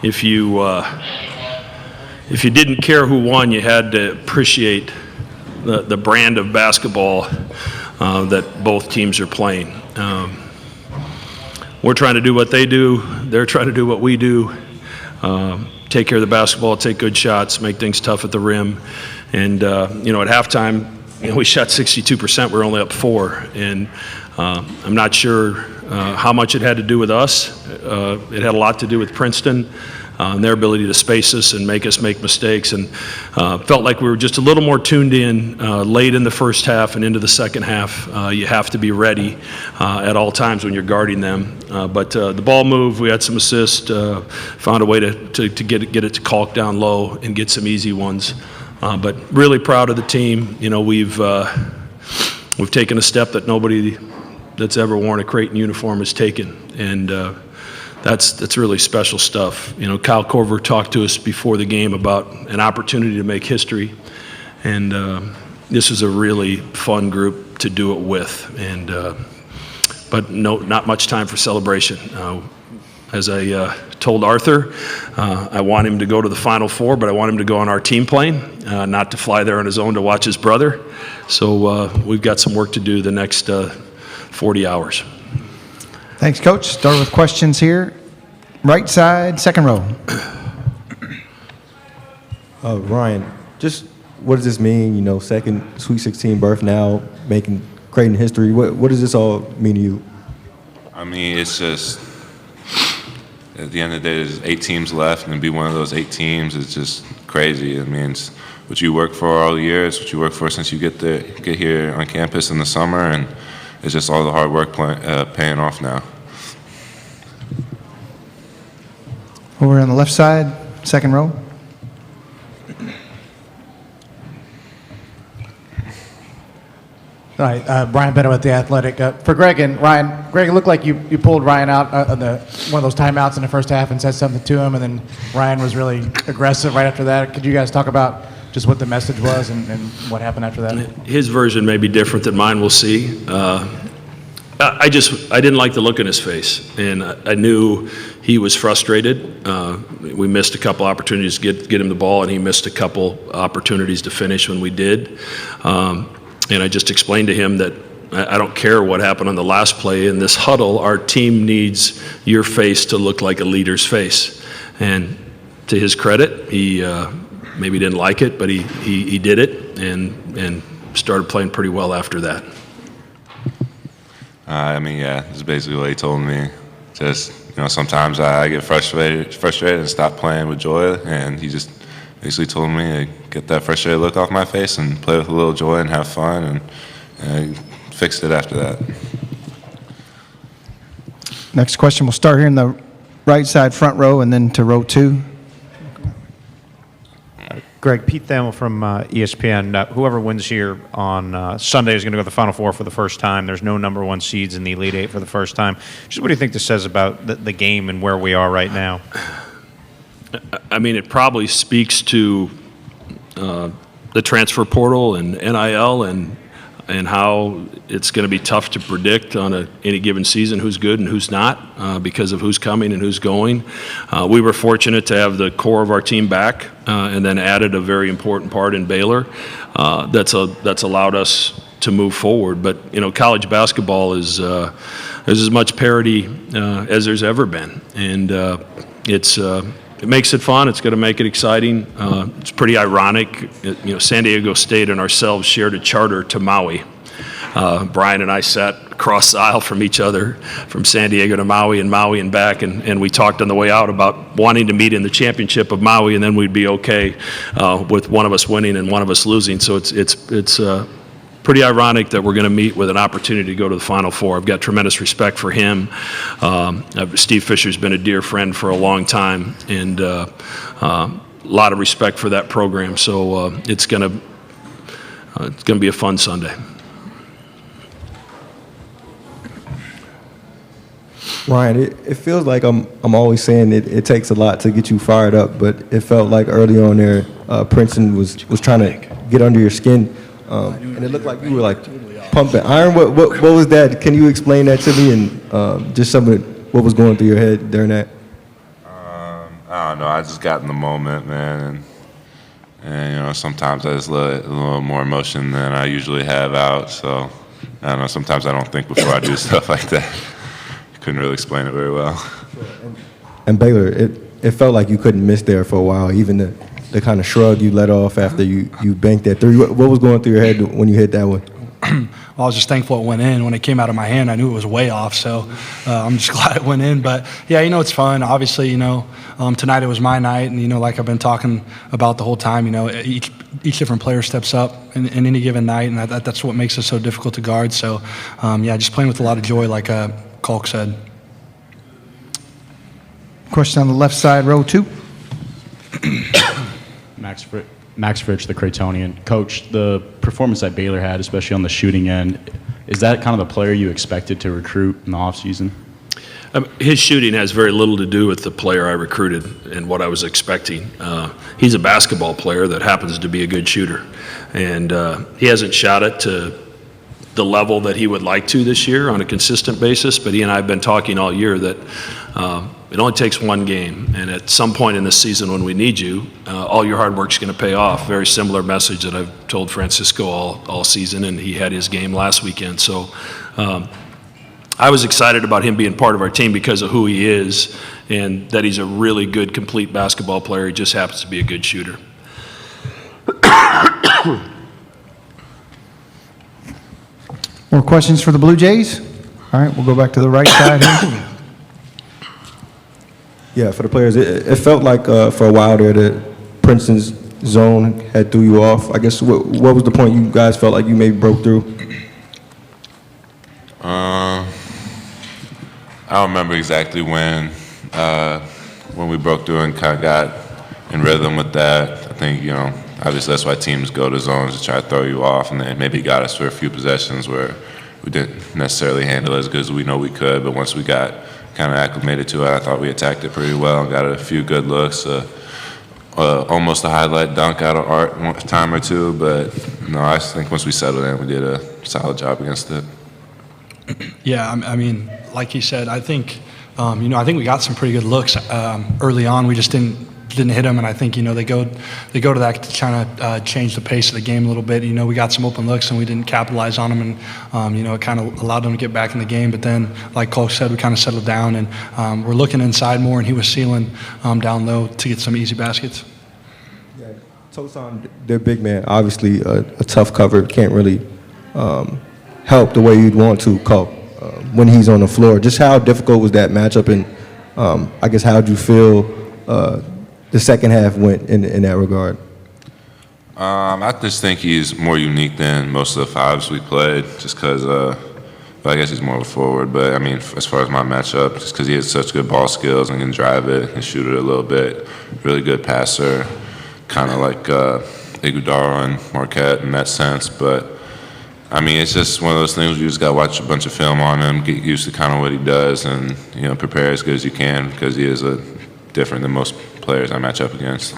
if you didn't care who won, you had to appreciate the brand of basketball that both teams are playing. We're trying to do what they do. They're trying to do what we do. Take care of the basketball, take good shots, make things tough at the rim. And, at halftime, we shot 62%. We're only up 4. And I'm not sure how much it had to do with us. It had a lot to do with Princeton and their ability to space us and make us make mistakes. And felt like we were just a little more tuned in late in the first half and into the second half. You have to be ready at all times when you're guarding them. But the ball moved. We had some assists. Found a way to get it to caulk down low and get some easy ones. But really proud of the team. We've taken a step that nobody that's ever worn a Creighton uniform has taken, and that's really special stuff. Kyle Korver talked to us before the game about an opportunity to make history, and this is a really fun group to do it with. And but not much time for celebration. As I told Arthur, I want him to go to the Final Four, but I want him to go on our team plane, not to fly there on his own to watch his brother. So we've got some work to do the next 40 hours. Thanks, Coach. Start with questions here. Right side, second row. Ryan, just what does this mean? Second Sweet 16 berth now, making Creighton history. What does this all mean to you? I mean, it's just, at the end of the day, there's 8 teams left, and to be one of those 8 teams is just crazy. I mean, it's what you work for all year. It's what you work for since you get here on campus in the summer, and it's just all the hard work paying off now. Over on the left side, second row. All right, Brian Bennett with The Athletic. For Greg and Ryan, Greg, it looked like you pulled Ryan out on one of those timeouts in the first half and said something to him, and then Ryan was really aggressive right after that. Could you guys talk about just what the message was and what happened after that? His version may be different than mine. We'll see. I didn't like the look in his face, and I knew he was frustrated. We missed a couple opportunities to get him the ball, and he missed a couple opportunities to finish when we did. And I just explained to him that I don't care what happened on the last play. In this huddle, our team needs your face to look like a leader's face. And to his credit, he maybe didn't like it, but he did it and started playing pretty well after that. That's basically what he told me. Just, sometimes I get frustrated and stop playing with joy, and he just basically told me to get that frustrated look off my face and play with a little joy and have fun, and fixed it after that. Next question, we'll start here in the right side front row and then to row 2. Greg, Pete Thamel from ESPN. Whoever wins here on Sunday is going to go to the Final Four for the first time. There's no number 1 seeds in the Elite 8 for the first time. Just what do you think this says about the game and where we are right now? I mean, it probably speaks to the transfer portal and NIL and how it's going to be tough to predict on any given season who's good and who's not because of who's coming and who's going. We were fortunate to have the core of our team back and then added a very important part in Baylor that's allowed us to move forward. But, college basketball is there's as much parity as there's ever been. And it makes it fun. It's going to make it exciting. It's pretty ironic. San Diego State and ourselves shared a charter to Maui. Brian and I sat across the aisle from each other, from San Diego to Maui and back, and we talked on the way out about wanting to meet in the championship of Maui, and then we'd be okay with one of us winning and one of us losing. So it's pretty ironic that we're going to meet with an opportunity to go to the Final Four. I've got tremendous respect for him. Steve Fisher's been a dear friend for a long time, and a lot of respect for that program. So it's going to be a fun Sunday. Ryan, it feels like I'm always saying it takes a lot to get you fired up, but it felt like early on there, Princeton was trying to get under your skin. And it looked like you were like pumping iron. What was that? Can you explain that to me and just some of what was going through your head during that? I don't know. I just got in the moment, man, and you know, sometimes I just let a little more emotion than I usually have out. So I don't know. Sometimes I don't think before I do stuff like that. Couldn't really explain it very well. And Baylor, it felt like you couldn't miss there for a while. Even the kind of shrug you let off after you banked that three. What was going through your head when you hit that one? Well, I was just thankful it went in. When it came out of my hand, I knew it was way off, so I'm just glad it went in. But, yeah, you know, it's fun. Obviously, you know, tonight it was my night, and, you know, like I've been talking about the whole time, you know, each different player steps up in any given night, and that's what makes it so difficult to guard. So, yeah, just playing with a lot of joy, like Kalk said. Question on the left side, row 2. Max Fritch, the Creightonian. Coach, the performance that Baylor had, especially on the shooting end, is that kind of the player you expected to recruit in the offseason? His shooting has very little to do with the player I recruited and what I was expecting. He's a basketball player that happens to be a good shooter. And he hasn't shot it to the level that he would like to this year on a consistent basis, but he and I have been talking all year that it only takes one game, and at some point in the season when we need you, all your hard work's going to pay off. Very similar message that I've told Francisco all season, and he had his game last weekend. So I was excited about him being part of our team because of who he is and that he's a really good, complete basketball player. He just happens to be a good shooter. More questions for the Blue Jays? All right, we'll go back to the right side here. Yeah, for the players, it felt like for a while there that Princeton's zone had threw you off. I guess what was the point you guys felt like you maybe broke through? I don't remember exactly when we broke through and kind of got in rhythm with that. I think, you know, obviously that's why teams go to zones to try to throw you off, and then maybe got us for a few possessions where we didn't necessarily handle it as good as we know we could, but once we got kind of acclimated to it, I thought we attacked it pretty well and got a few good looks. Almost a highlight dunk out of Art one time or two, but no, I think once we settled in, we did a solid job against it. Yeah, I mean, like he said, I think, you know, I think we got some pretty good looks early on. We just didn't hit them, and I think, you know, they go to that to try to change the pace of the game a little bit. You know, we got some open looks and we didn't capitalize on them, and you know, it kind of allowed them to get back in the game. But then, like Cole said, we kind of settled down, and we're looking inside more, and he was sealing down low to get some easy baskets. Yeah, Tosan, their big man, obviously a tough cover, can't really help the way you'd want to, Cole, when he's on the floor. Just how difficult was that matchup, and I guess how'd you feel the second half went in that regard? I just think he's more unique than most of the fives we played, just because, I guess he's more of a forward. But, I mean, as far as my matchup, just because he has such good ball skills and can drive it and shoot it a little bit, really good passer, kind of like Iguodala and Marquette in that sense. But, I mean, it's just one of those things where you just got to watch a bunch of film on him, get used to kind of what he does, and, you know, prepare as good as you can because he is different than most players I match up against.